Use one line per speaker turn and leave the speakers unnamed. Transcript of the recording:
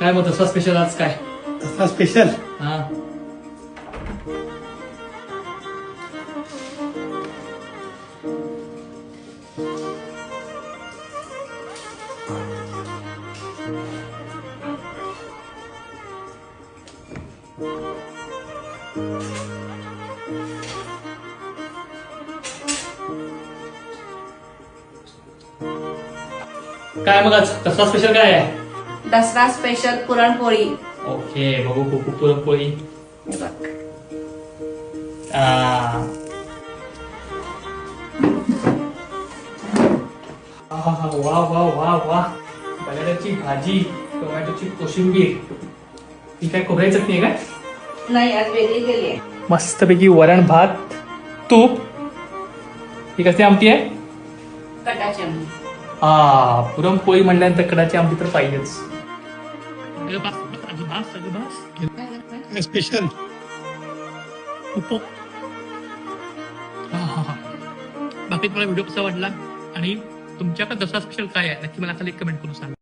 काय मग तसा स्पेशल आज काय?
तसा स्पेशल
हा काय मग आज तसा स्पेशल काय आहे?
दसरा स्पेशल पुरणपोळी.
ओके बघू खूप पुरणपोळी.
हे बघ.
वा वा वा वा बटाट्याची भाजी, टोमॅटोची कोशिंबीर, ही काय खोबऱ्याची चटणी आहे काय?
नाही, आज वेगळी केली आहे.
मस्तपैकी वरण भात, तूप. ही कसली आमटी आहे?
कटाची आमटी.
पुरणपोळी म्हणल्यानंतर कडाची आमटी तर पाहिजेच.
स्पेशल
बाकी तुम्हाला व्हिडिओ कसा वाटला आणि तुमच्याकडे दसरा स्पेशल काय आहे नक्की मला खाली कमेंट करून सांगा.